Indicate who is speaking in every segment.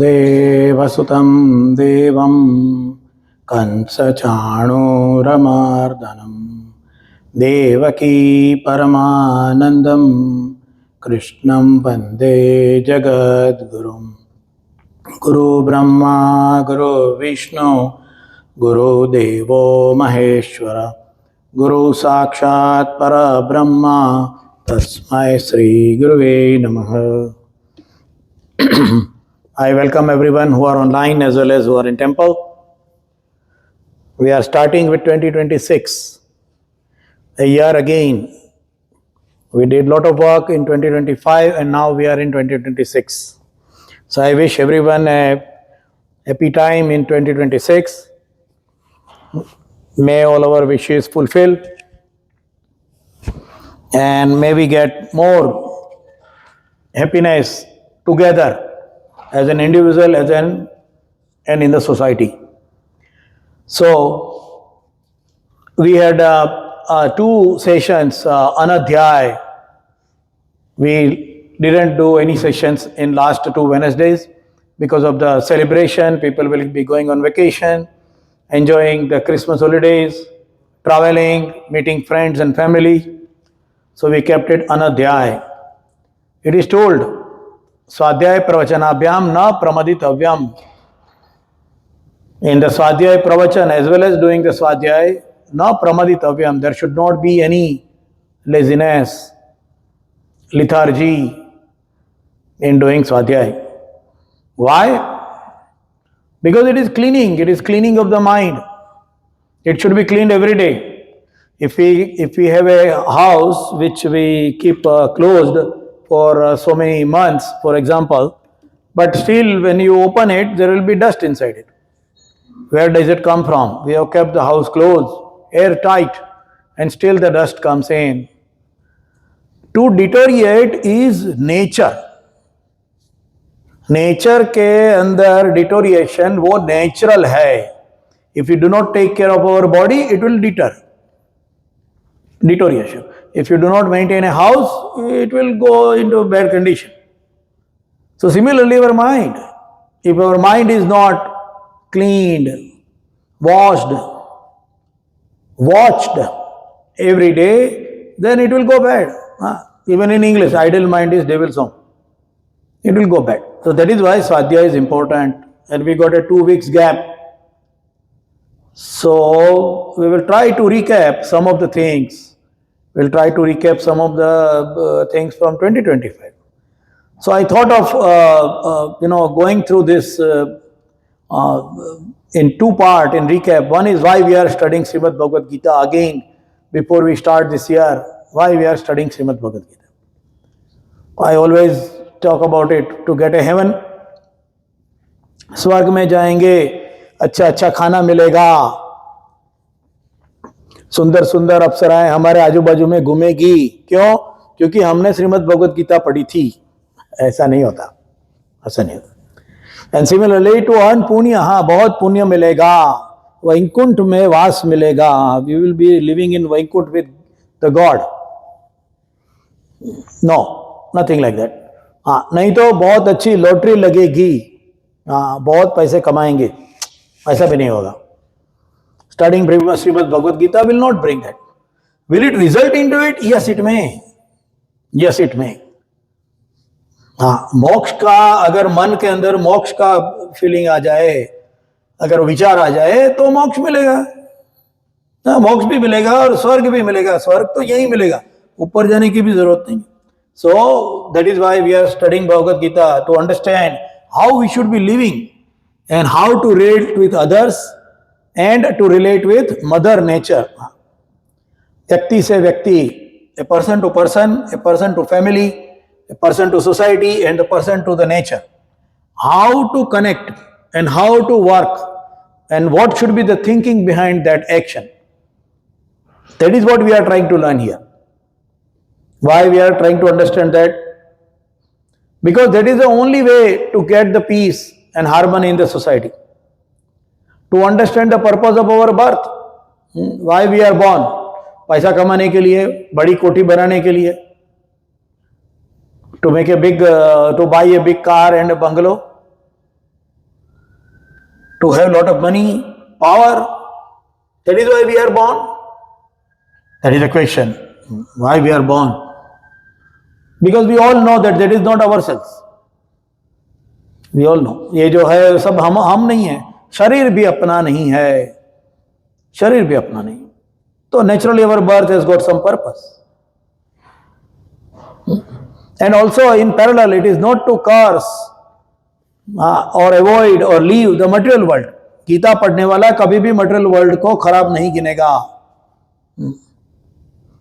Speaker 1: देवसुतं देवं कंसचाणूरमर्दनं देवकी परमानन्दं कृष्णं वन्दे जगद्गुरुं। गुरुब्रह्मा गुरुविष्णु गुरुदेवो महेश्वर गुरु साक्षात् परब्रह्म तस्मै श्री गुरुवे नमः। I welcome everyone who are online as well as who are in temple. We are starting with 2026, a year again. We did a lot of work in 2025 and now we are in 2026. So I wish everyone a happy time in 2026. May all our wishes fulfilled and may we get more happiness together as an individual, and in the society. So we had two sessions, Anadhyay. We didn't do any sessions in last 2 Wednesdays because of the celebration. People will be going on vacation, enjoying the Christmas holidays, traveling, meeting friends and family. So we kept it Anadhyay. It is told, Swadhyay pravachanabhyam na pramaditavyam. In the Swadhyay pravachan as well as doing the Swadhyay, na pramaditavyam, there should not be any laziness, lethargy in doing Swadhyay. Why? Because it is cleaning of the mind. It should be cleaned every day. If we have a house which we keep closed for so many months, for example, but still when you open it, there will be dust inside it. Where does it come from? We have kept the house closed, airtight, and still the dust comes in. To deteriorate is nature. Nature के अंदर deterioration वो natural है. If you do not take care of our body it will deterioration. If you do not maintain a house it will go into bad condition. So similarly our mind, if our mind is not cleaned, washed, watched every day, then it will go bad. Even in English, idle mind is devil's home. It will go bad. So that is why Swadhyaya is important, and we got a 2 weeks gap. So we will try to recap some of the things. We'll try to recap some of the things from 2025. So I thought of going through this in 2 parts in recap. One is why we are studying Srimad Bhagavad Gita again before we start this year. Why we are studying Srimad Bhagavad Gita. I always talk about it to get a heaven. स्वर्ग में जाएंगे, अच्छा अच्छा खाना मिलेगा, सुंदर सुंदर अप्सराएं हमारे आजू बाजू में घूमेगी. क्यों? क्योंकि हमने श्रीमद् भगवद गीता पढ़ी थी. ऐसा नहीं होता. एंड सिमिलरली टू अर्न पुण्य, हाँ बहुत पुण्य मिलेगा, वैकुंठ में वास मिलेगा. We will be living in Vaikunth with the god. No, nothing like that. हाँ, नहीं तो बहुत अच्छी लॉटरी लगेगी, हाँ बहुत पैसे कमाएंगे, ऐसा भी नहीं होगा. Studying Shrimad Bhagavad Gita will not bring that. Will it result into it? Yes it may. Yes it may. हाँ, मोक्ष का, अगर मन के अंदर मोक्ष का फीलिंग आ जाए, अगर विचार आ जाए तो मोक्ष मिलेगा. मोक्ष भी मिलेगा और स्वर्ग भी मिलेगा. स्वर्ग तो यही मिलेगा, ऊपर जाने की भी जरूरत नहीं. So that is why we are studying Bhagavad Gita, to understand how we should be living and how to relate with others and to relate with mother nature. व्यक्ति से व्यक्ति, a person to person, a person to family, a person to society, and a person to the nature. How to connect and how to work and what should be the thinking behind that action. That is what we are trying to learn here. Why we are trying to understand that? Because that is the only way to get the peace and harmony in the society. To understand the purpose of our birth. Why we are born. पैसा कमाने के लिए, बड़ी कोठी बनाने के लिए, to make a big, to buy a big car and a bungalow. To have lot of money, power. That is why we are born. That is the question. Why we are born? Because we all know that is not ourselves. We all know. ये जो है सब हम नहीं है. शरीर भी अपना नहीं है. शरीर भी अपना नहीं. So naturally our birth has got some purpose. And also in parallel it is not to curse or avoid or leave the material world. Gita पढ़ने वाला कभी भी material world को खराब नहीं गिनेगा.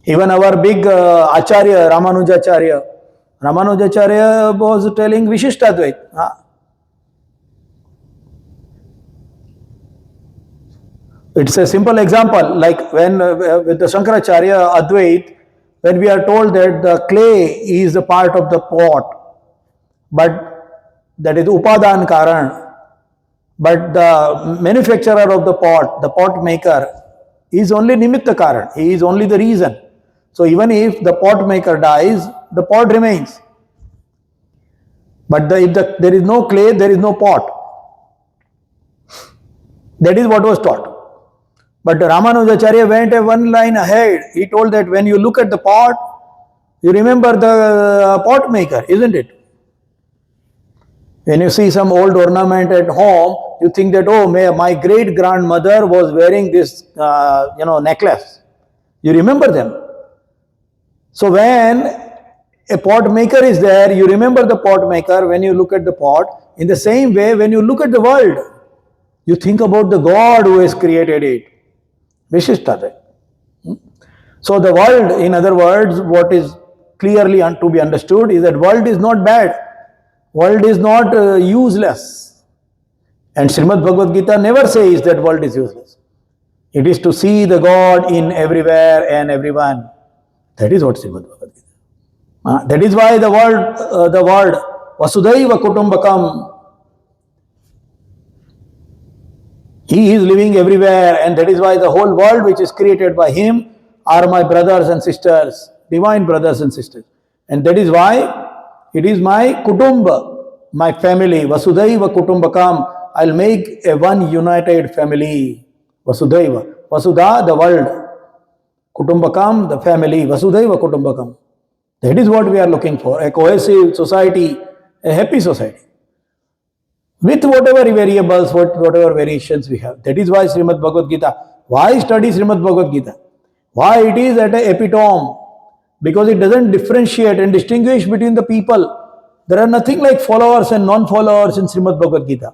Speaker 1: Even our big Acharya, Ramanujacharya was telling Vishishtadvaita. It's a simple example, like when with the Shankaracharya Advait, when we are told that the clay is a part of the pot, but that is Upadan Karan, but the manufacturer of the pot maker, is only Nimitta Karan, he is only the reason. So even if the pot maker dies, the pot remains. But if there is no clay, there is no pot. That is what was taught. But Ramanujacharya went one line ahead. He told that when you look at the pot, you remember the pot maker, isn't it? When you see some old ornament at home, you think that, oh, my great grandmother was wearing this, necklace. You remember them. So when a pot maker is there, you remember the pot maker when you look at the pot. In the same way, when you look at the world, you think about the God who has created it. Vishishtadvaita. So the world, in other words, what is clearly to be understood is that world is not bad. World is not useless. And Srimad Bhagavad Gita never says that world is useless. It is to see the God in everywhere and everyone. That is what Srimad Bhagavad Gita. That is why the word Vasudhaiva Kutumbakam. He is living everywhere, and that is why the whole world which is created by Him are my brothers and sisters, divine brothers and sisters. And that is why it is my Kutumba, my family, Vasudhaiva Kutumbakam. I'll make a one united family. Vasudhaiva. Vasudha, the world. Kutumbakam, the family. Vasudhaiva Kutumbakam. That is what we are looking for. A cohesive society, a happy society. With whatever variables, whatever variations we have. That is why Srimad Bhagavad Gita. Why study Srimad Bhagavad Gita? Why it is at an epitome? Because it doesn't differentiate and distinguish between the people. There are nothing like followers and non-followers in Srimad Bhagavad Gita.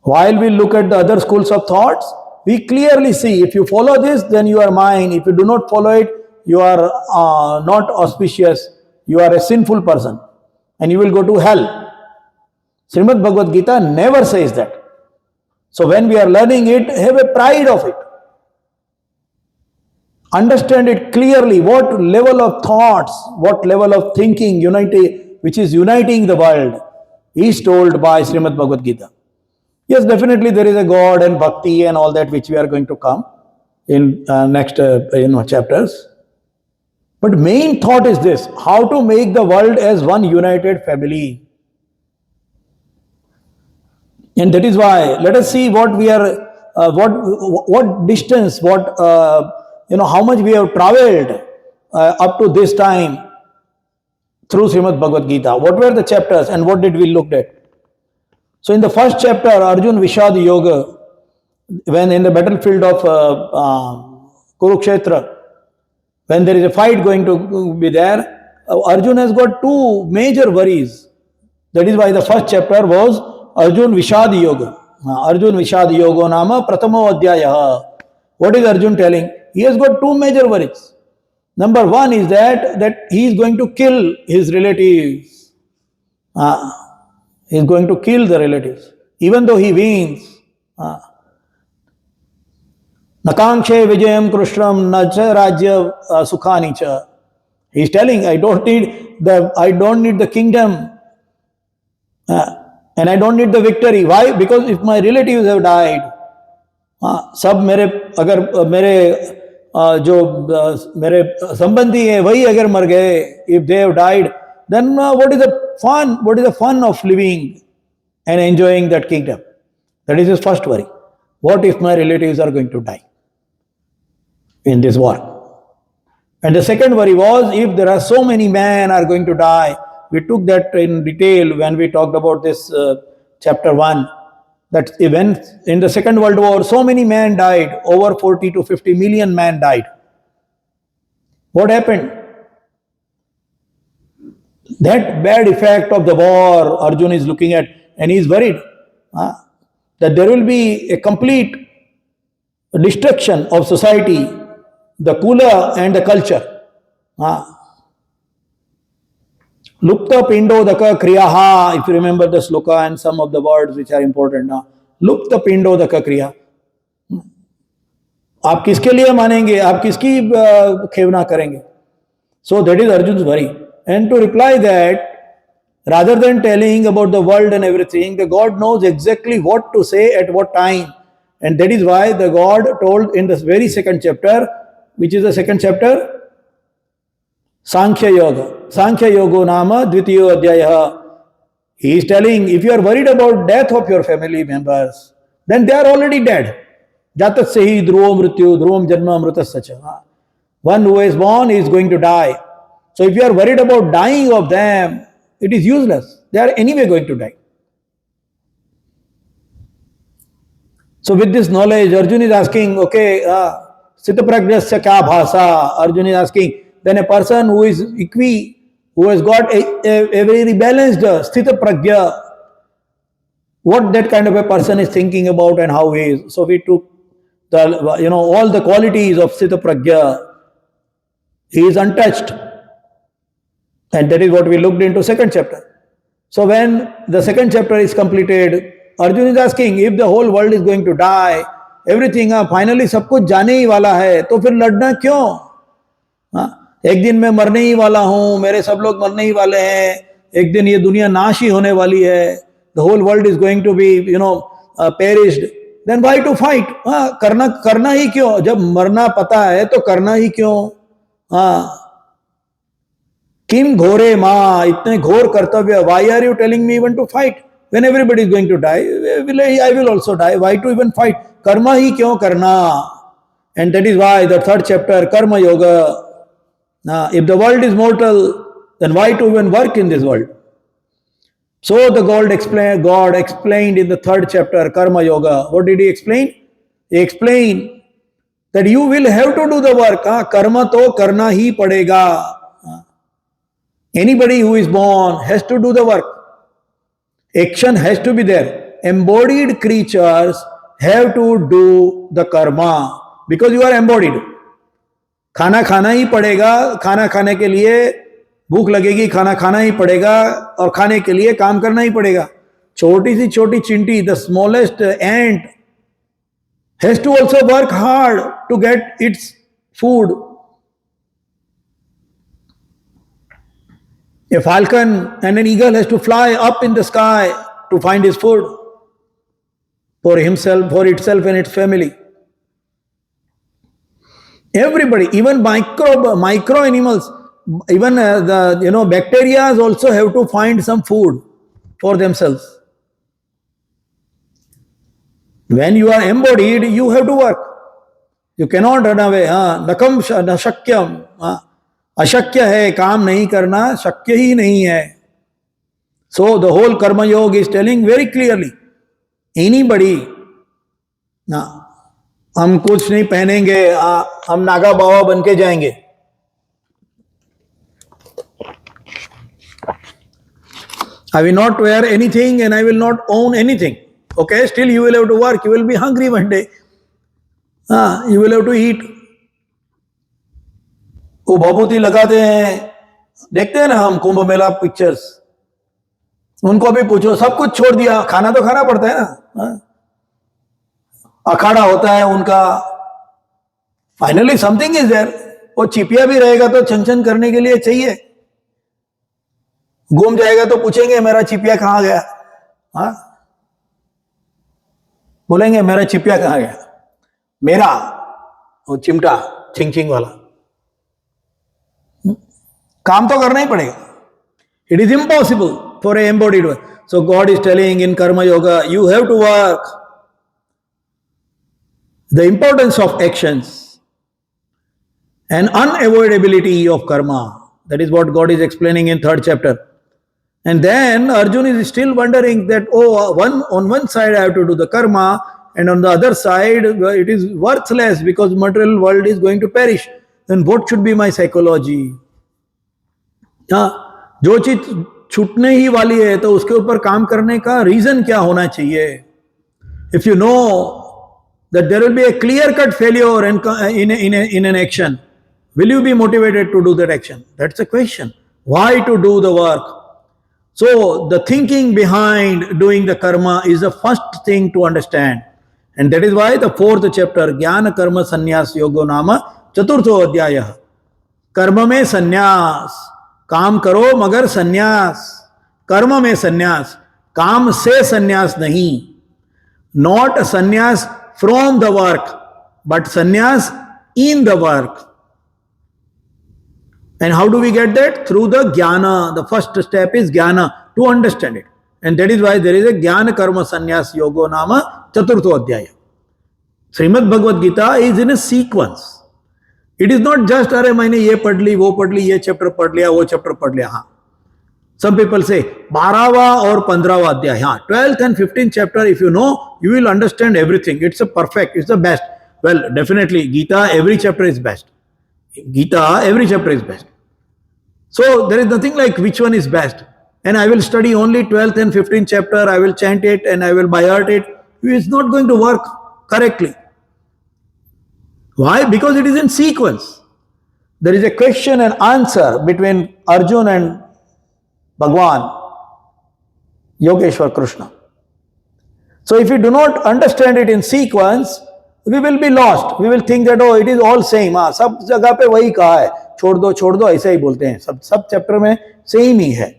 Speaker 1: While we look at the other schools of thoughts, we clearly see if you follow this, then you are mine. If you do not follow it, you are not auspicious. You are a sinful person and you will go to hell. Srimad Bhagavad Gita never says that. So when we are learning it, have a pride of it. Understand it clearly, what level of thoughts, what level of thinking, which is uniting the world, is told by Srimad Bhagavad Gita. Yes, definitely there is a God and bhakti and all that which we are going to come in next chapters. But main thought is this: how to make the world as one united family. And that is why let us see what we are, what distance, how much we have traveled up to this time through Srimad Bhagavad Gita. What were the chapters and what did we look at? So in the first chapter, Arjun Vishad Yoga, when in the battlefield of Kurukshetra, when there is a fight going to be there, Arjun has got two major worries. That is why the first chapter was Arjun Vishad Yoga. Arjun Vishad Yoga Nama Pratamo Adhyaya. What is Arjun telling? He has got two major worries. Number one is that he is going to kill his relatives. He is going to kill the relatives. Even though he wins. Nakankshe Vijayam Krishram Nacha Rajya Sukhanicha. He is telling, I don't need the kingdom. And I don't need the victory. Why? Because if my relatives have died, सब मेरे संबंधी हैं वही अगर मर गए, if they have died, then what is the fun of living and enjoying that kingdom? That is his first worry. What if my relatives are going to die in this war? And the second worry was, if there are so many men are going to die. We took that in detail when we talked about this chapter 1, that event in the Second World War, so many men died, over 40 to 50 million men died. What happened? That bad effect of the war Arjun is looking at, and he is worried that there will be a complete destruction of society, the kula and the culture. Lupta pindodaka kriyaha, if you remember the sloka and some of the words which are important. Lupta pindodaka kriya. आप किसके लिए मानेंगे, आप किसकी खेवना करेंगे? So that is Arjun's worry. And to reply that, rather than telling about the world and everything, the God knows exactly what to say at what time. And that is why the God told in this very second chapter, which is the second chapter, Sankhya Yoga. Sankhya Yoga Nama Dvitiyo Adhyaya. He is telling, if you are worried about death of your family members, then they are already dead. Jatat sehi dhruvam mrityu, dhruvam janma amritas sacha. One who is born is going to die. So if you are worried about dying of them, it is useless. They are anyway going to die. So with this knowledge, Arjun is asking, okay, Sthitapragyasya kya bhasa? Arjun is asking, then a person who is who has got a very balanced Sthitapragya, what that kind of a person is thinking about and how he is. So we took all the qualities of Sthitapragya. He is untouched. And that is what we looked into second chapter. So when the second chapter is completed, Arjun is asking, if the whole world is going to die, everything, finally सब कुछ जाने ही वाला है, तो फिर लड़ना क्यों? एक दिन मैं मरने ही वाला हूँ, मेरे सब लोग मरने ही वाले हैं, एक दिन ये दुनिया नाश ही होने वाली है, the whole world is going to be, perished. Then why to fight? करना ही क्यों? जब मरना पता है तो करना ही क्यों? Kim घोरे माँ, इतने घोर कर्तव्य. Why are you telling me even to fight? When everybody is going to die, I will also die. Why to even fight? Karma ही क्यों करना? And that is why the third chapter, Karma Yoga. If the world is mortal, then why to even work in this world? So the God explained in the third chapter, Karma Yoga. What did he explain? He explained that you will have to do the work. Karma to karna hi padega. Anybody who is born has to do the work. Action has to be there. Embodied creatures have to do the karma because you are embodied. खाना खाना ही पड़ेगा, खाना खाने के लिए भूख लगेगी, खाना खाना ही पड़ेगा और खाने के लिए काम करना ही पड़ेगा. छोटी सी छोटी चींटी, the smallest ant has to also work hard to get its food. A falcon and an eagle has to fly up in the sky to find his food for himself, for itself and its family. Everybody, even micro animals, even the bacteria also have to find some food for themselves. When you are embodied, you have to work. You cannot run away. Nakam shakyam. अशक्य है, काम नहीं करना शक्य ही नहीं है. So the whole Karma Yoga is telling very clearly, anybody, हम कुछ नहीं पहनेंगे, हम नागा बाबा बन के जाएंगे. I will not wear anything and I will not own anything. Okay, still you will have to work, you will be hungry one day. You will have to eat. वो भभूति लगाते हैं, देखते हैं ना हम कुंभ मेला पिक्चर्स, उनको भी पूछो, सब कुछ छोड़ दिया, खाना तो खाना पड़ता है ना. अखाड़ा होता है उनका, फाइनली समथिंग इज देयर. वो चिपिया भी रहेगा तो छन छन करने के लिए चाहिए. घूम जाएगा तो पूछेंगे मेरा चिपिया कहाँ गया. बोलेंगे मेरा चिपिया कहाँ गया, मेरा वो चिमटा छिंग छिंग वाला. काम तो करना ही पड़ेगा. It is impossible for an embodied one. So God is telling in Karma Yoga, you have to work. the importance of actions and unavoidability of karma. That is what God is explaining in 3rd chapter. And then Arjun is still wondering that, on one side I have to do the karma, and on the other side it is worthless because material world is going to perish. Then what should be my psychology? जो चीज छूटने ही वाली है तो उसके ऊपर काम करने का रीजन क्या होना चाहिए? If you know that there will be a clear-cut failure in an action, will you be motivated to do that action? That's the question. Why to do the work? So the thinking behind doing the karma is the first thing to understand. And that is why the 4th chapter, Jnana Karma Sannyas Yogo Nama, Chaturtho Adhyaya. कर्म में संन्यास, काम करो मगर संन्यास, कर्म में संन्यास, काम से संन्यास नहीं, नॉट संन्यास फ्रॉम द वर्क बट संन्यास in the work. And how do we get that? Through the jnana. The first step is jnana, to understand it. And that is why there is a jnana karma sannyas yogo nama chaturtho adhyaya. Srimad Bhagavad Gita is in a sequence. It is not just, अरे मैंने ये पढ़ ली, वो पढ़ ली, ये chapter पढ़ लिया, वो चैप्टर पढ़ लिया. हाँ, some people say 12वां और 15वां अध्याय. हाँ, 12th and 15th chapter, if you know, you will understand everything. It's a perfect, it's the best. Well, definitely Gita, every chapter is best. Gita, every chapter is best. So there is nothing like which one is best. And I will study only 12th and 15th chapter, I will chant it and I will by heart it. It's not going to work correctly. Why? Because it is in sequence. There is a question and answer between Arjun and Bhagwan, Yogeshwar Krishna. So if we do not understand it in sequence, we will be lost. We will think that, it is all same. हाँ, सब जगह पे वही कहा है, छोड़ दो ऐसा ही बोलते हैं. सब चैप्टर में सेम ही है.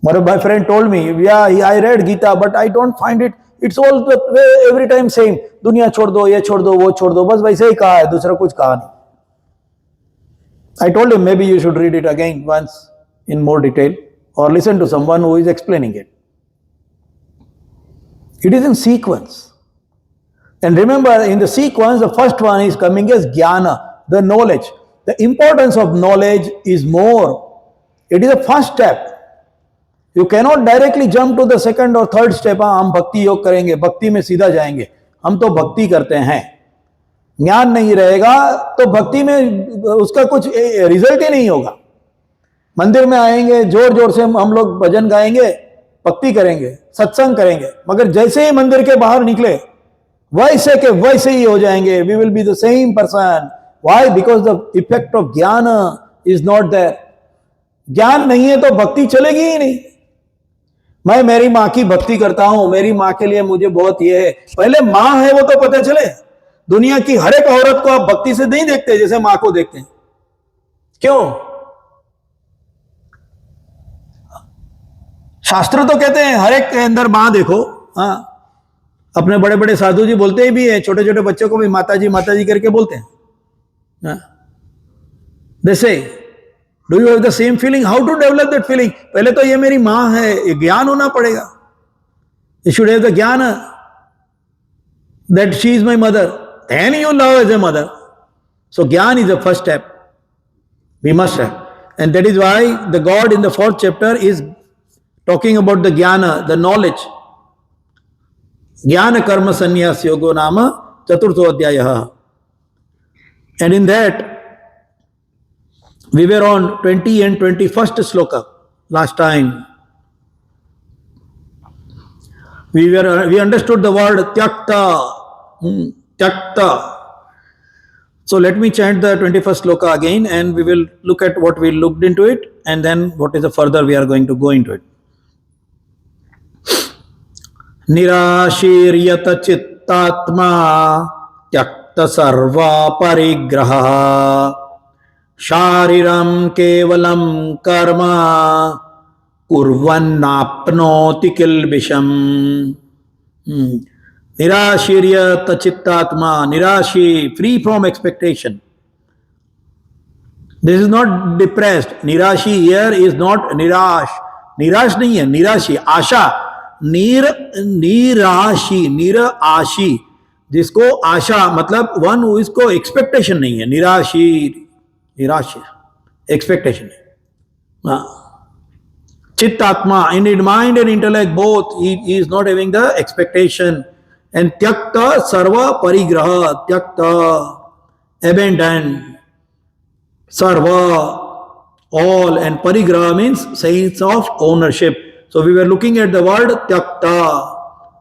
Speaker 1: My friend told me, yeah, I read Gita, but I don't find it. It's all the way every time same. दुनिया छोड़ दो, ये छोड़ दो, वो छोड़ दो, बस वैसे ही कहा है, दूसरा कुछ कहा नहीं. I told him maybe you should read it again once in more detail or listen to someone who is explaining it. It is in sequence. And remember, in the sequence, the first one is coming as jnana, the knowledge. The importance of knowledge is more. It is the first step. You cannot directly jump to the second or third step. हम भक्ति योग करेंगे, भक्ति में सीधा जाएंगे. हम तो भक्ति करते हैं. ज्ञान नहीं रहेगा तो भक्ति में उसका कुछ रिजल्ट ही नहीं होगा. मंदिर में आएंगे, जोर जोर से हम लोग भजन गाएंगे, भक्ति करेंगे, सत्संग करेंगे, मगर जैसे ही मंदिर के बाहर निकले वैसे के वैसे ही हो जाएंगे. We will be the same person. Why? Because the effect of jnana is not there. ज्ञान नहीं है तो भक्ति चलेगी ही नहीं. मैं मेरी माँ की भक्ति करता हूं, मेरी माँ के लिए मुझे बहुत ये है. पहले माँ है वो तो पता चले. दुनिया की हर एक औरत को आप भक्ति से नहीं देखते जैसे माँ को देखते हैं. क्यों? शास्त्र तो कहते हैं हर एक के अंदर माँ देखो. हाँ, अपने बड़े बड़े साधु जी बोलते भी है, छोटे छोटे बच्चों को भी माता जी करके बोलते हैं. They say, do you have the same feeling? How to develop that feeling? पहले तो ये मेरी माँ है, ये ज्ञान होना पड़ेगा. You should have the jnana that she is my mother. Then you love as a mother. So jnana is the first step. We must have. And that is why the God in the 4th chapter is talking about the jnana, the knowledge. Jnana karma sannyas yogo nama chaturtho adhyaya. And in that, we were on 20 and 21st sloka last time. We understood the word tyakta. Tyakta. So let me chant the 21st sloka again and we will look at what we looked into it and then what is the further we are going to go into it. Nirashiryata chittatma tyakta sarva parigraha Shariram kevalam karma kurvannapnoti kilbisham. Nirashirya tachittatma, nirashi, free from expectation. This is not depressed. Nirashi here is not nirash. Nirash nahi hai, nirashi, asha. Nirashi, niraashi. जिसको आशा मतलब one इसको expectation नहीं है, निराश expectation है. चित्तात्मा in mind and intellect both, he is not having the expectation. And tyakta sarva parigraha, tyakta abandon, sarva all, and parigraha means sense of ownership. So we were looking at the word tyakta,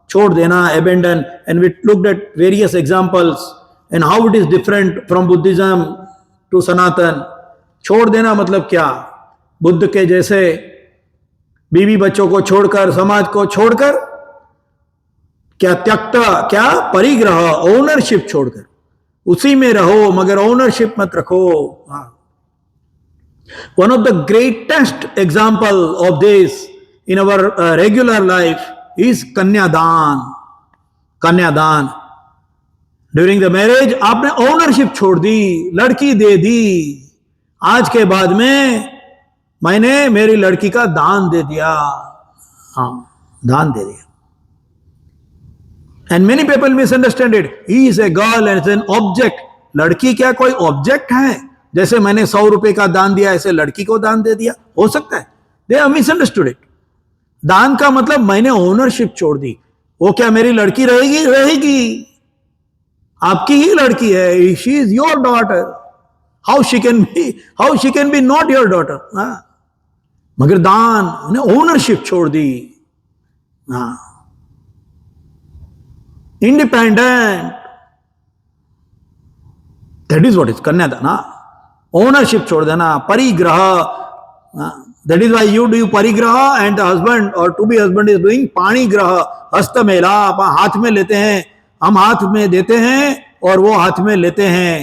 Speaker 1: chhod dena, abandon, and we looked at various examples and how it is different from Buddhism to Sanatan. छोड़ देना मतलब क्या? बुद्ध के जैसे बीवी बच्चों को छोड़कर, समाज को छोड़कर, क्या त्यक्ता, क्या परिग्रह, ओनरशिप छोड़कर, उसी में रहो मगर ओनरशिप मत रखो. One of the greatest example of this in our regular life is कन्यादान. कन्यादान ड्यूरिंग द मैरिज आपने ओनरशिप छोड़ दी, लड़की दे दी. आज के बाद में मैंने मेरी लड़की का दान दे दिया. दान दे दिया. And many people misunderstand it. He is a girl and is an object. लड़की क्या कोई ऑब्जेक्ट है? जैसे मैंने 100 रुपए का दान दिया ऐसे लड़की को दान दे दिया, हो सकता है. They have misunderstood it. दान का मतलब मैंने ओनरशिप छोड़ दी. वो क्या मेरी लड़की रहेगी? रहेगी. आपकी ही लड़की है. She is your daughter. How she can be not your daughter? मगर दान, ओनरशिप छोड़ दी. Independent, that is what is kanyadaan. Ownership छोड़ देना. परिग्रह, that is why you do परिग्रह and the husband or to be husband is doing पाणिग्रह. हस्तमेलाप, हाथ में लेते हैं, हम हाथ में देते हैं और वो हाथ में लेते हैं.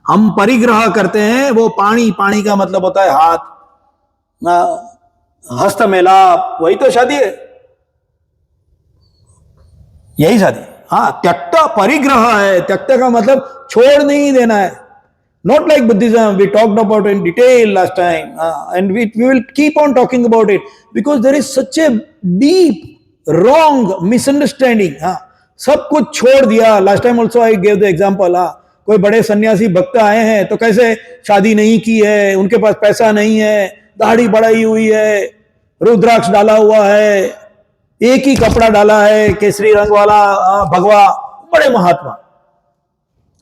Speaker 1: हम परिग्रह करते हैं, वो पाणी का मतलब होता है हाथ. हस्तमेलाप, वही तो शादी है, यही शादी. त्यक्ता परिग्रह है. त्यक्ता का मतलब छोड़ नहीं देना है. Not like Buddhism, we talked about in detail last time and we will keep on talking about it because there is such a deep wrong misunderstanding. सब कुछ छोड़ दिया. Last time also I gave the example. कोई बड़े सन्यासी भक्त आए हैं तो कैसे शादी नहीं की है, उनके पास पैसा नहीं है, दाढ़ी बढ़ाई हुई है, रुद्राक्ष डाला हुआ है, एक ही कपड़ा डाला है केसरी रंग वाला, भगवा, बड़े महात्मा.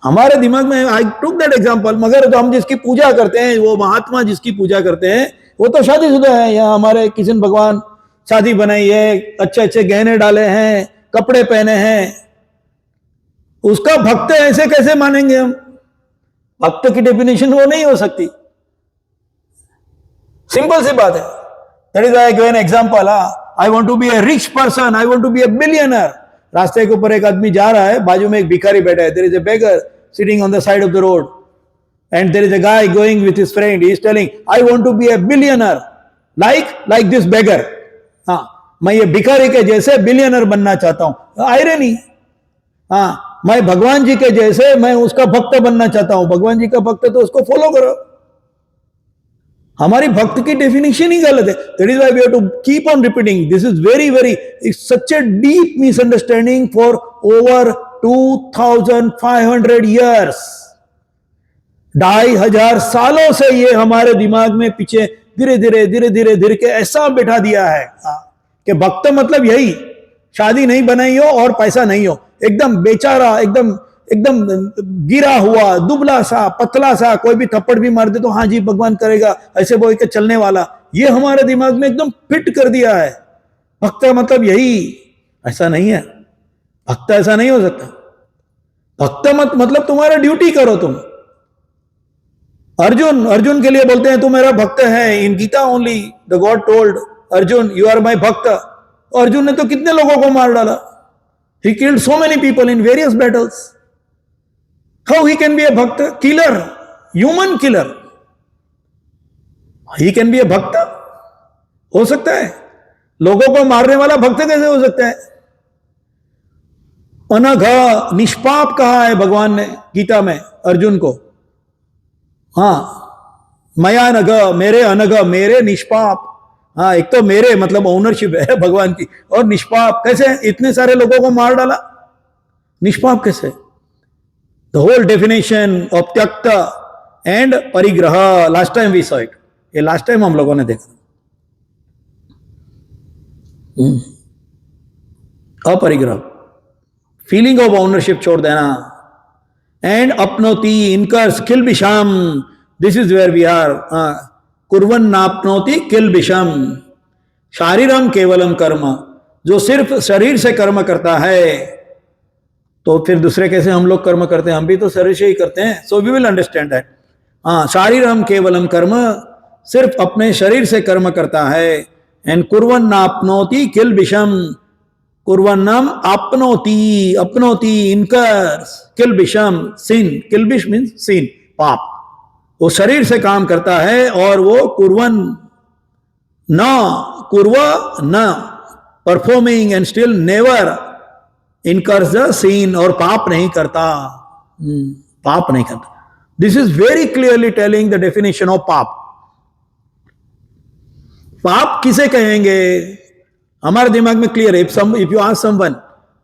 Speaker 1: हमारे दिमाग में आई टुक दैट एग्जांपल. मगर तो हम जिसकी पूजा करते हैं, वो महात्मा जिसकी पूजा करते हैं, वो तो शादीशुदा है. यहाँ हमारे कृष्ण भगवान शादी बनाई है, अच्छे अच्छे गहने डाले हैं, कपड़े पहने हैं. उसका भक्त ऐसे कैसे मानेंगे हम? भक्त की डेफिनेशन वो नहीं हो सकती. सिंपल सी बात है. That is I give an example. I want to be a rich person, I want to be a billionaire. रास्ते के ऊपर एक आदमी जा रहा है, बाजू में एक भिखारी बैठा है. There is a beggar sitting on the side of the road and there is a guy going with his friend. He is telling I want to be a billionaire like this beggar. मैं ये भिखारी के जैसे billionaire बनना चाहता हूं. Irony. मैं भगवान जी के जैसे मैं उसका भक्त बनना चाहता हूं. भगवान जी का भक्त तो उसको फॉलो करो. हमारी भक्त की डेफिनेशन ही गलत है. That is why we have to keep on repeating. This is very very such a deep misunderstanding for over 2500 years. 2500 सालों से ये हमारे दिमाग में पीछे धीरे धीरे के ऐसा बिठा दिया है कि भक्त मतलब यही, शादी नहीं बनाई हो और पैसा नहीं हो, एकदम बेचारा, एकदम गिरा हुआ, दुबला सा, पतला सा, कोई भी थप्पड़ भी मार दे तो हाँ जी भगवान करेगा, ऐसे बोल के चलने वाला. ये हमारे दिमाग में एकदम फिट कर दिया है. भक्त मतलब यही. ऐसा नहीं है. भक्त ऐसा नहीं हो सकता. भक्त मतलब तुम्हारा ड्यूटी करो तुम. अर्जुन के लिए बोलते हैं तू मेरा भक्त है. In Gita only the god told Arjun you are my भक्त. अर्जुन ने तो कितने लोगों को मार डाला. He killed so many people in various battles. How he can be a bhakta? Killer, human killer. He can be a bhakta? हो सकता है. लोगों को मारने वाला भक्त कैसे हो सकता है? अनघ, निष्पाप कहा है भगवान ने गीता में अर्जुन को. मया नघ, मेरे अनघ, मेरे निष्पाप. एक तो मेरे मतलब ओनरशिप है भगवान की, और निष्पाप कैसे इतने सारे लोगों को मार डाला. निष्पाप कैसे? द होल डेफिनेशन ऑफ त्यक्त एंड परिग्रह, last time we saw it, ये लास्ट टाइम हम लोगों ने देखा। अपरिग्रह, फीलिंग ऑफ ओनरशिप छोड़ देना, एंड अपनोति इनकर किल विषम, this is where we are, कुर्वन नापनोति किल विषम, शारीरम केवलम कर्म, जो सिर्फ शरीर से कर्म करता है, तो फिर दूसरे कैसे हम लोग कर्म करते हैं? हम भी तो शरीर से ही करते हैं। So we will understand that. शारीरम केवलम कर्म, सिर्फ अपने शरीर से कर्म करता है, एंड कुर्वन नापनोति किल विषम, कुर्वन्नम अपनोति, अपनोति इनकर किल विषम, सिन, किल विष मीन्स सिन, पाप, वो शरीर से काम करता है, और वो कुर्वन न, कुर्व न, performing and still never incurs the sin, और पाप नहीं करता, पाप नहीं करता। This is very clearly telling the definition of पाप। पाप किसे कहेंगे? हमारे दिमाग में क्लियर है। If you ask someone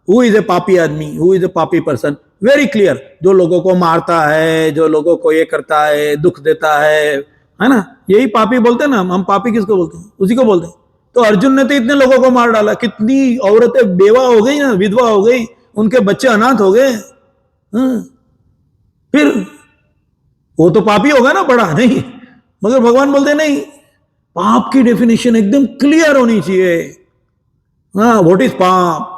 Speaker 1: who is a पापी आदमी, हु इज ए पापी पर्सन, वेरी क्लियर, जो लोगों को मारता है, जो लोगों को ये करता है, दुख देता है ना, यही पापी बोलते हैं ना। हम पापी किसको बोलते हैं? उसी को बोलते हैं। तो अर्जुन ने तो इतने लोगों को मार डाला, कितनी औरतें बेवा हो गई ना, विधवा हो गई, उनके बच्चे अनाथ हो गए। फिर वो तो पापी होगा ना, बड़ा नहीं। मगर भगवान बोलते नहीं, पाप की डेफिनेशन एकदम क्लियर होनी चाहिए। व्हाट इज पाप,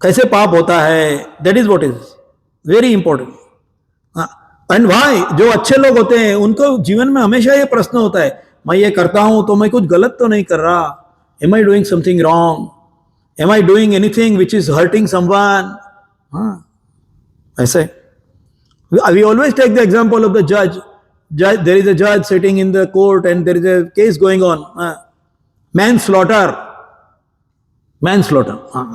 Speaker 1: कैसे पाप होता है, that is what is very important. And why, जो अच्छे लोग होते हैं उनको जीवन में हमेशा ये प्रश्न होता है, मैं ये करता हूं तो मैं कुछ गलत तो नहीं कर रहा? Am I doing something wrong? Am I doing anything which is hurting someone? ऐसे we always take the example of the जज. There is a judge sitting in the court and there is a case going on, manslaughter,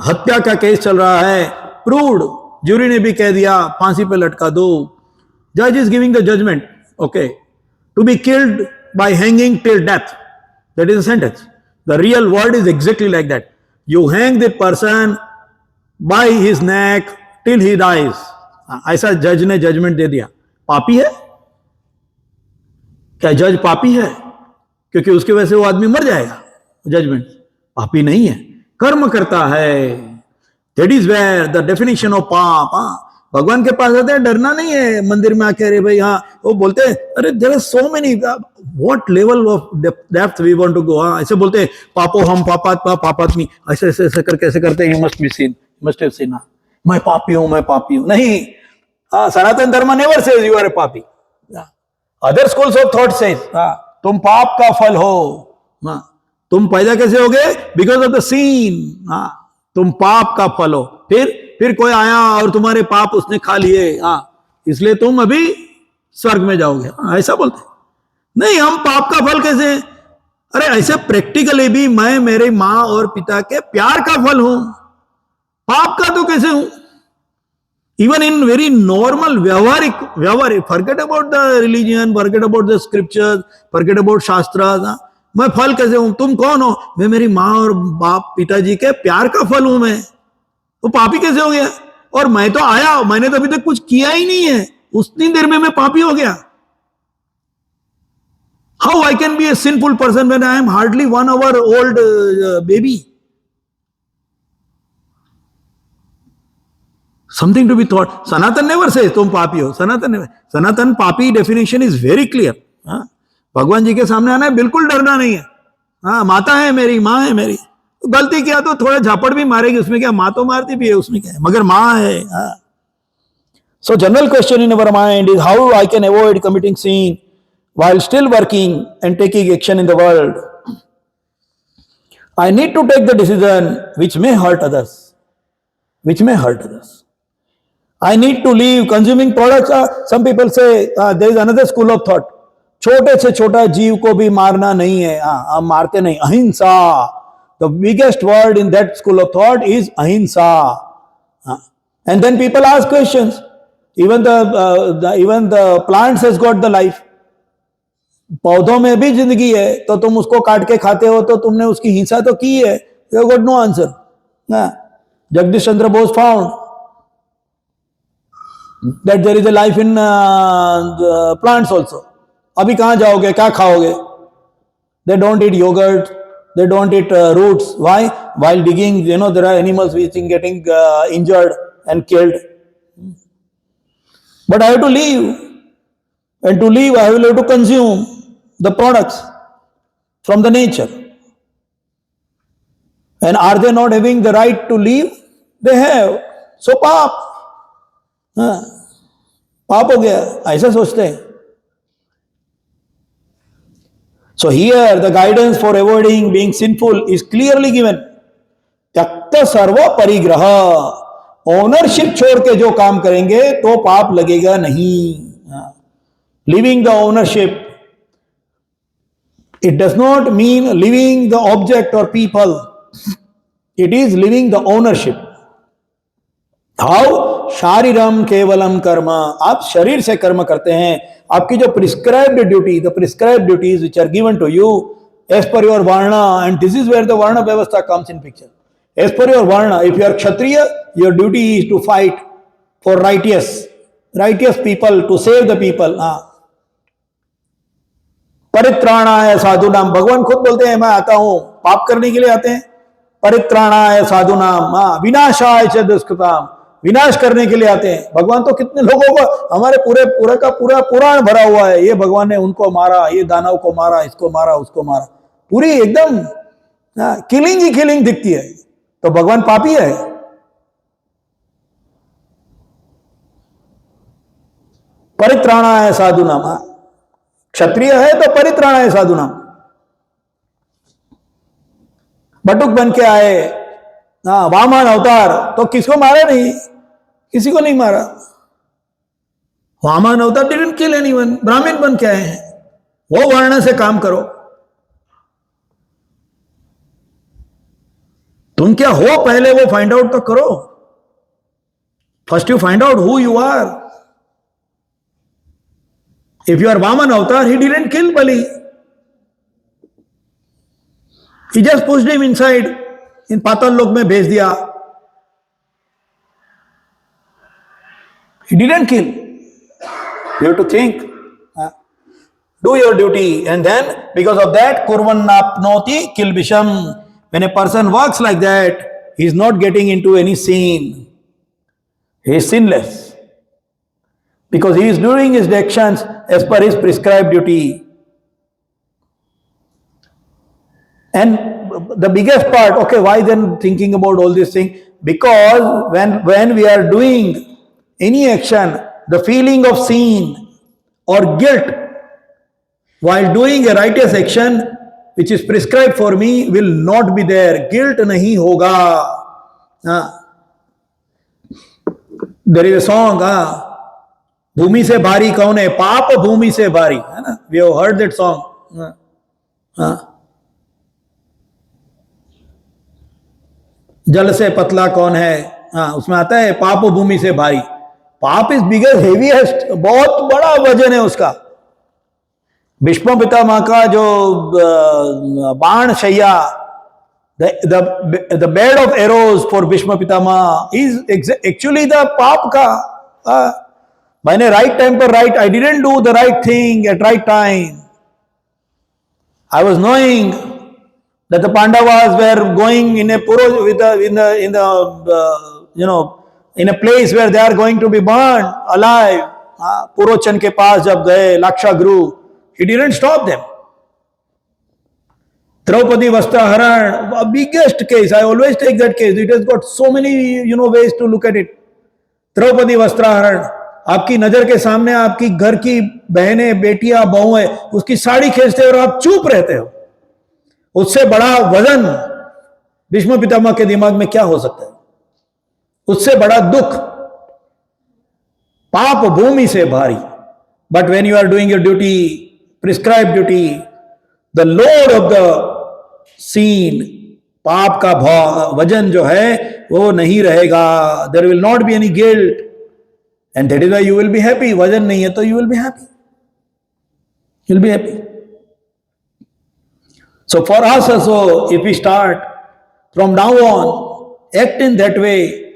Speaker 1: हत्या का case चल रहा है, proved, jury ने भी कह दिया फांसी पे लटका दो. जज is giving the judgement, okay, to be killed by hanging till death, that is the sentence. The real word is exactly like that. You hang the person by his neck till he dies. ऐसा जज ने judgement दे दिया. पापी है क्या? जज पापी है? क्योंकि उसकी वजह से वो आदमी मर जाएगा? जजमेंट पापी नहीं है, कर्म करता है. That is where the definition of paap. भगवान के पास आते हैं, डरना नहीं है मंदिर में आके, अरे भाई वो बोलते हैं, अरे there are so many, what level of depth we want to go. ऐसे बोलते हैं, पापो हम पापात्मा पापात्मी, ऐसे ऐसे ऐसे करके ऐसे करते हैं, you must be seen, must have seen, मैं पापी हूं, मैं पापी हूं. नहीं, सनातन धर्म never says you R A पापी. Other schools of thought says तुम पाप का फल हो. तुम पैदा कैसे हो गए? Because of the sin. तुम पाप का फल हो. फिर कोई आया और तुम्हारे पाप उसने खा लिए, इसलिए तुम अभी स्वर्ग में जाओगे. ऐसा बोलते नहीं, हम पाप का फल कैसे? अरे ऐसे प्रैक्टिकली भी मैं मेरे मां और पिता के प्यार का फल हूं, पाप का तो कैसे हूं? Even in very normal व्यवहारिक, forget about the religion, forget about the scriptures, forget about shastras. मैं फल कैसे हूं? तुम कौन हो? मैं मेरी माँ और बाप पिताजी के प्यार का फल हूं. मैं वो पापी कैसे हो गया? और मैं तो आया, मैंने तो अभी तक कुछ किया ही नहीं है, उतनी देर में मैं पापी हो गया. How I can be a sinful person when I am hardly 1 hour old baby? Something to be thought. Sanatan never says तुम पापी हो. सनातन पापी डेफिनेशन इज वेरी क्लियर. भगवान जी के सामने आना है, बिल्कुल डरना नहीं है. माता है मेरी, माँ है मेरी, गलती किया तो थोड़ा झापड़ भी मारेगी, उसमें क्या? माँ तो मारती भी है, उसमें क्या है, मगर माँ है. सो general question in our mind is how I can avoid committing sin while still working and taking action in the world. I need to take the decision which may hurt others. I need to leave consuming products. Some people say there is another school of thought. छोटे से छोटा जीव को भी मारना नहीं है. हम मारते नहीं. अहिंसा. The biggest word in that school of thought is ahimsa. And then people ask questions. Even the plants has got the life. पौधों में भी जिंदगी है, तो तुम उसको काट के खाते हो, तो तुमने उसकी हिंसा तो की है. You got no answer. Jagdish Chandra Bose found that there is a life in the plants also. अभी कहाँ जाओगे, क्या खाओगे? They don't eat yogurt, they don't eat roots. Why? While digging, there are animals which are getting injured and killed. But I have to live, and to live I will have to consume the products from the nature. And are they not having the right to live? They have. So पाप, पाप हो गया, ऐसा सोचते हैं. So here the guidance for avoiding being sinful is clearly given. त्यक्त सर्व परिग्रह, ownership छोड़ के जो काम करेंगे तो पाप लगेगा नहीं. Leaving the ownership, it does not mean leaving the object or people. It is leaving the ownership. How? शारीरम केवलम कर्म. आप शरीर से कर्म करते हैं. आपकी जो prescribed duty, the prescribed duties which are given to you as per your varna, and this is where the varna vyavastha comes in picture. As per your varna, if you are kshatriya, your duty is to fight for righteous people, to save the people. परित्राणाय साधुनाम, भगवान खुद बोलते हैं मैं आता हूं, पाप करने के लिए आते हैं. परित्राणाय साधुनाम, विनाशाय च दुष्कृताम, विनाश करने के लिए आते हैं. भगवान तो कितने लोगों को, हमारे पूरे का पूरा पुराण भरा हुआ है, ये भगवान ने उनको मारा, ये दानव को मारा, इसको मारा, उसको मारा, पूरी एकदम किलिंग ही किलिंग दिखती है. तो भगवान पापी है? परित्राणाय साधुनाम, क्षत्रिय है तो परित्राणाय साधुनाम. बटुक बन के आए, वामन अवतार, तो किसको मारा नहीं? किसी को नहीं मारा. वामन अवतार डिडंट किल एनीवन. ब्राह्मण बन के आए हैं, वो वर्ण से काम करो. तुम क्या हो पहले वो फाइंड आउट तो करो. First you find out who you are. If you are Vaman avatar, he didn't kill Bali. He just pushed him inside, in Patal Lok में भेज दिया. He didn't kill. You have to think. Do your duty, and then because of that, kurvan napnoti kilbisham. When a person works like that, he is not getting into any sin. He is sinless. Because he is doing his actions as per his prescribed duty. And the biggest part, okay, why then thinking about all these things? Because when we are doing any action, the feeling of sin or guilt while doing a righteous action which is prescribed for me will not be there. Guilt nahi hoga. There is a song, भूमि से भारी कौन है? पाप भूमि से भारी, है ना? We have heard that song. जल से पतला कौन है? उसमें आता है पाप भूमि से भारी. पाप इज बिगेस्ट, हेवीएस्ट, बहुत बड़ा वजन है उसका. भीष्म पितामह का जो बाण शैया, the bed of arrows for Bhishma Pitama is actually the पाप का. मैंने right time पर right, I didn't do the right thing at right time. I was knowing that the Pandavas were going in a in a place where they are going to be burned alive. Purochan के पास जब गए Lakshaguru, he didn't stop them. Draupadi Vastraharan, a biggest case. I always take that case. It has got so many ways to look at it. Draupadi Vastraharan, आपकी नजर के सामने आपकी घर की बहनें, बेटियां, बहुएं उसकी साड़ी खींचते और आप चुप रहते हो. उससे बड़ा वजन भीष्म पितामह के दिमाग में क्या हो सकता है? उससे बड़ा दुख. पाप भूमि से भारी. But when you are doing your duty, prescribe duty, the load of the sin, पाप का वजन जो है वो नहीं रहेगा. There will not be any guilt. And that is why you will be happy. वजन नहीं है तो you will be happy. You will be happy. So for us also, if we start from now on, act in that way,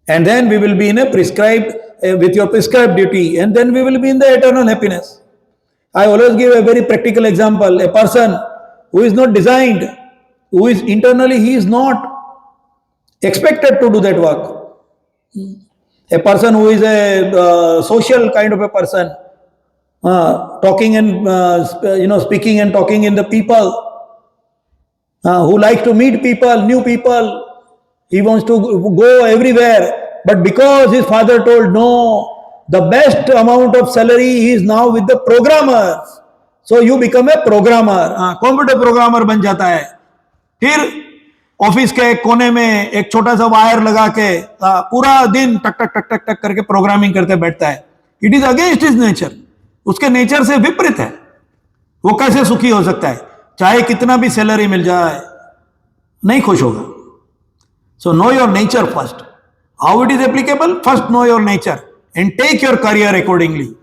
Speaker 1: and then we will be in a prescribed with your prescribed duty, and then we will be in the eternal happiness. I always give a very practical example. A person who is not designed, who is internally, he is not expected to do that work. A person who is a social kind of a person, talking and speaking and talking in the people, who likes to meet people, new people, he wants to go everywhere, but because his father told no, the best amount of salary is now with the programmers, so you become a programmer, computer programmer बन जाता है. फिर office के कोने में एक छोटा सा वायर लगा के पूरा दिन टक टक टक टक टक करके प्रोग्रामिंग करते बैठता है. It is against his nature, उसके नेचर से विपरीत है. वो कैसे सुखी हो सकता है? चाहे कितना भी सैलरी मिल जाए, नहीं खुश होगा. So know your nature first. How it is applicable? First know your nature and take your career accordingly.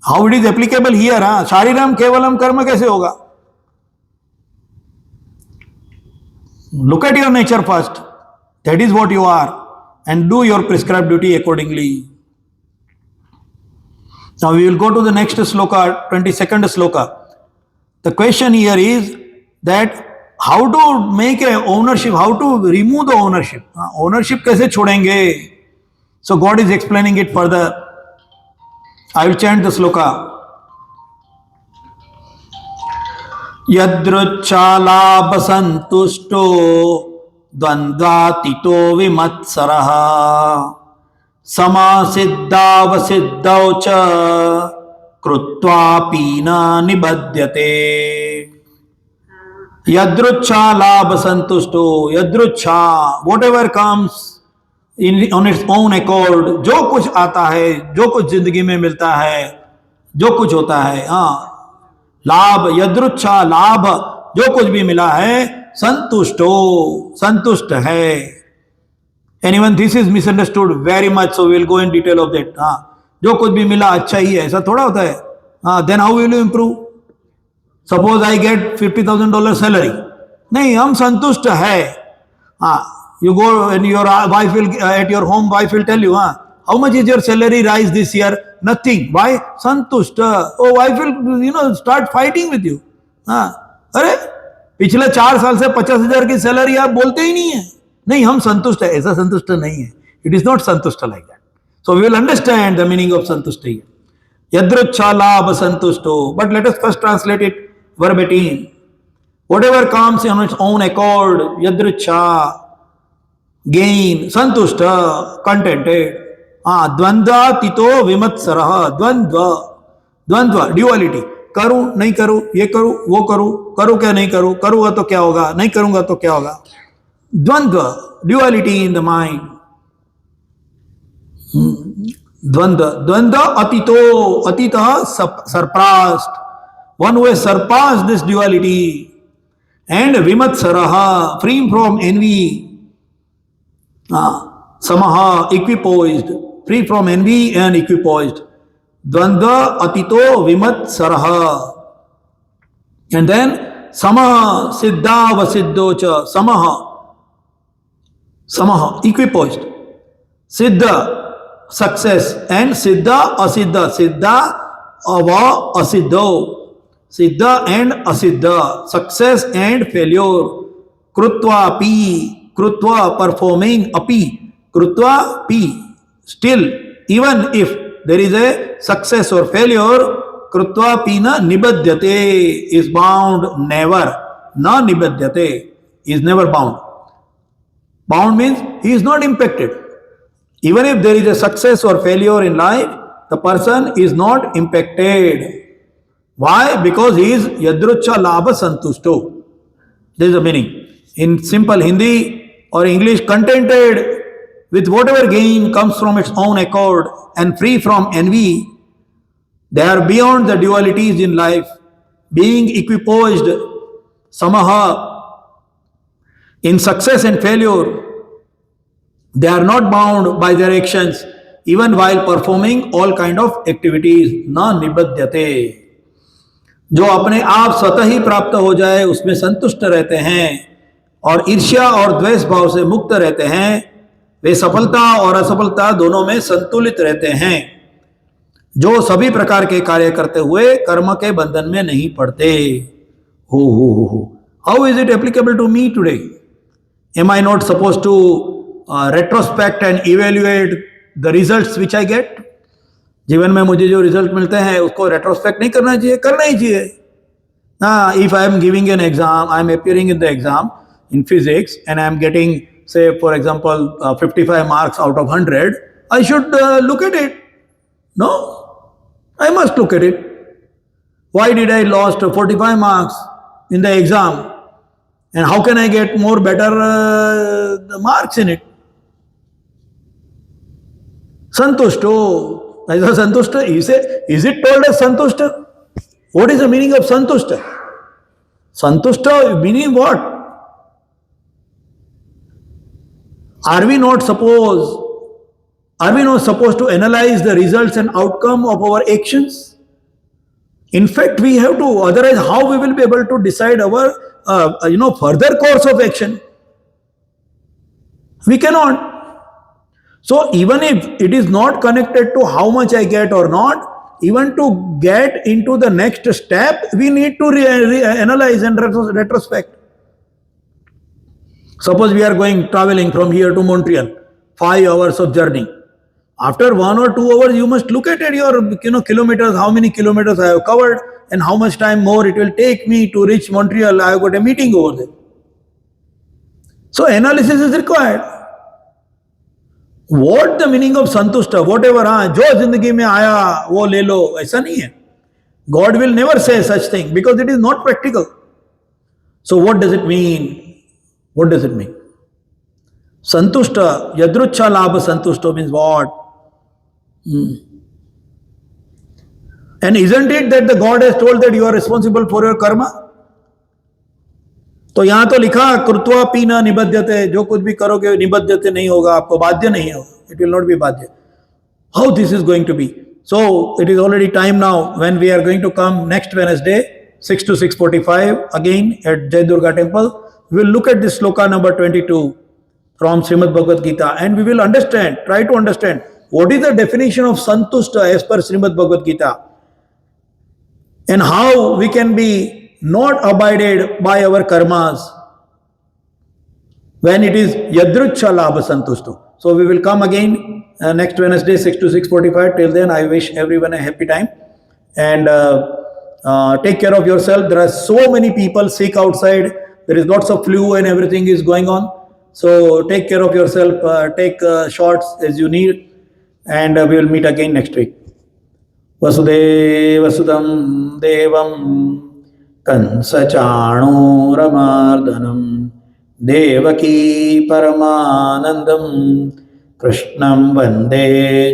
Speaker 1: How it is applicable here? शारीरम केवलम कर्म कैसे होगा? Look at your nature first. That is what you are, and do your prescribed duty accordingly. Now we will go to the next sloka, 22nd sloka. The question here is that how to make a ownership, how to remove the ownership. Ownership कैसे छोड़ेंगे? So God is explaining it further. I will chant the sloka. यदृच्छालाभ संतुष्टो द्वंद्वातीतो विमत्सरः समासिद्धावसिद्धौ च कृत्वापि न निबध्यते. यदृच्छालाभ संतुष्टो, यदृच्छा, whatever comes on its own accord, जो कुछ आता है, जो कुछ जिंदगी में मिलता है, जो कुछ होता है, लाभ, यदृच्छा लाभ, जो कुछ भी मिला है, संतुष्टो, संतुष्ट है. Anyone this is misunderstood very much, so we will go in detail of that. जो कुछ भी मिला अच्छा ही है, ऐसा थोड़ा होता है. Then how will you improve? Suppose I get $50,000 salary, नहीं, हम संतुष्ट है. You go and your wife will at your home, wife will tell you, how much is your salary rise this year? Nothing. Why? संतुष्ट. Oh, wife will start fighting with you. अरे पिछले 4 साल से 50,000 की सैलरी आप बोलते ही नहीं है. नहीं, हम संतुष्ट है. ऐसा संतुष्ट नहीं है. It is not संतुष्ट like that. So we will understand the meaning of संतुष्ट here. यदृच्छा लाभ संतुष्टो. But let us first translate it verbatim. Whatever comes on its own accord, यदृच्छा, gain, संतुष्ट, contented. द्वंद्वातीतो विमत्सरः. द्वंद्व, द्वंद्व, ड्युअलिटी. करूं नहीं करूं, ये करूं वो करूं, करूं क्या नहीं करूं, करूंगा तो क्या होगा, नहीं करूंगा तो क्या होगा. द्वंद्व, ड्युअलिटी इन द माइंड. द्वंद्व, द्वंद्व अतीतो, अतीतः surpassed, one who has surpassed this duality. And विमत्सरः, free from envy. Samaha, equipoised, free from envy and equipoised. Dvandva atito vimatsaraha. And then samaha, siddha vasiddho cha. Samaha, samaha, equipoised. Siddha, success, and siddha asiddha. Siddha ava asiddho. Siddha and asiddha, success and failure. Krutva pi, krutva, performing, api, krutva pi, still, even if there is a success or failure, krutva pi na nibadhyate, is bound never. Na nibadhyate is never bound. Bound means he is not impacted. Even if there is a success or failure in life, the person is not impacted. Why? Because he is yadrucha labha santushto. This is the meaning. In simple Hindi or English, contented with whatever gain comes from its own accord and free from envy. They are beyond the dualities in life, being equipoised, samaha, in success and failure. They are not bound by their actions, even while performing all kind of activities. Na nibadhyate. जो अपने आप स्वतः ही प्राप्त हो जाए उसमें संतुष्ट रहते हैं और ईर्ष्या और द्वेष भाव से मुक्त रहते हैं, वे सफलता और असफलता दोनों में संतुलित रहते हैं, जो सभी प्रकार के कार्य करते हुए कर्म के बंधन में नहीं पड़ते। हो how is it applicable to me today? Am I not suppose to retrospect and evaluate the results which I get? जीवन में मुझे जो रिजल्ट मिलते हैं उसको रेट्रोस्पेक्ट नहीं करना चाहिए? करना ही चाहिए। If I am giving an exam, I am appearing in the exam in physics and I am getting, say, for example, 55 marks out of 100, I should look at it. No, I must look at it. Why did I lost 45 marks in the exam? And how can I get more better marks in it? Santushto. Santushta, is it told as Santushta? What is the meaning of Santushta? Santushta meaning what? Are we not supposed to analyze the results and outcome of our actions? In fact, we have to, otherwise how we will be able to decide our further course of action? We cannot. So even if it is not connected to how much I get or not, even to get into the next step, we need to analyze and retrospect. Suppose we are traveling from here to Montreal, 5 hours of journey. After 1 or 2 hours, you must look at your kilometers, how many kilometers I have covered, and how much time more it will take me to reach Montreal. I have got a meeting over there. So analysis is required. What the meaning of संतुष्ट? Whatever, जो जिंदगी में आया वो ले लो, ऐसा नहीं है. God will never say such thing because it is not practical. So what does it mean? What does it mean? Santushta, yadrucha labha santushta means what? And isn't it that the God has told that you are responsible for your karma? तो यहां तो लिखा कृत्वा पीना निबध्यते, जो कुछ भी करोगे निबध्यते नहीं होगा, आपको बाध्य नहीं होगा. It will not be बाध्य. How this is going to be? So it is already time now when we are going to come next Wednesday 6 to 6:45 again at Jai Durga temple. We will look at this sloka number 22 from Srimad Bhagavad Gita and we will try to understand what is the definition of santushta as per Srimad Bhagavad Gita and how we can be not abided by our karmas when it is yadrucha labha santushto. So we will come again next Wednesday 6 to 6:45. Till then I wish everyone a happy time and take care of yourself. There are so many people sick outside. There is lots of flu and everything is going on. So take care of yourself, take shots as you need and we will meet again next week. Vasudevasudam devam कंसचाणूरमार्दनं Devaki परमानंदं कृष्णं वंदे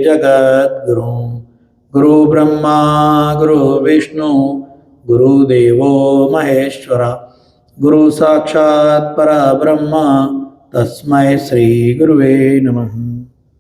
Speaker 1: जगद्गुरुं. गुरु ब्रह्मा गुरु विष्णु गुरुदेवो महेश्वरा. गुरु साक्षात् परब्रह्म तस्मै श्री गुरुवे नमः.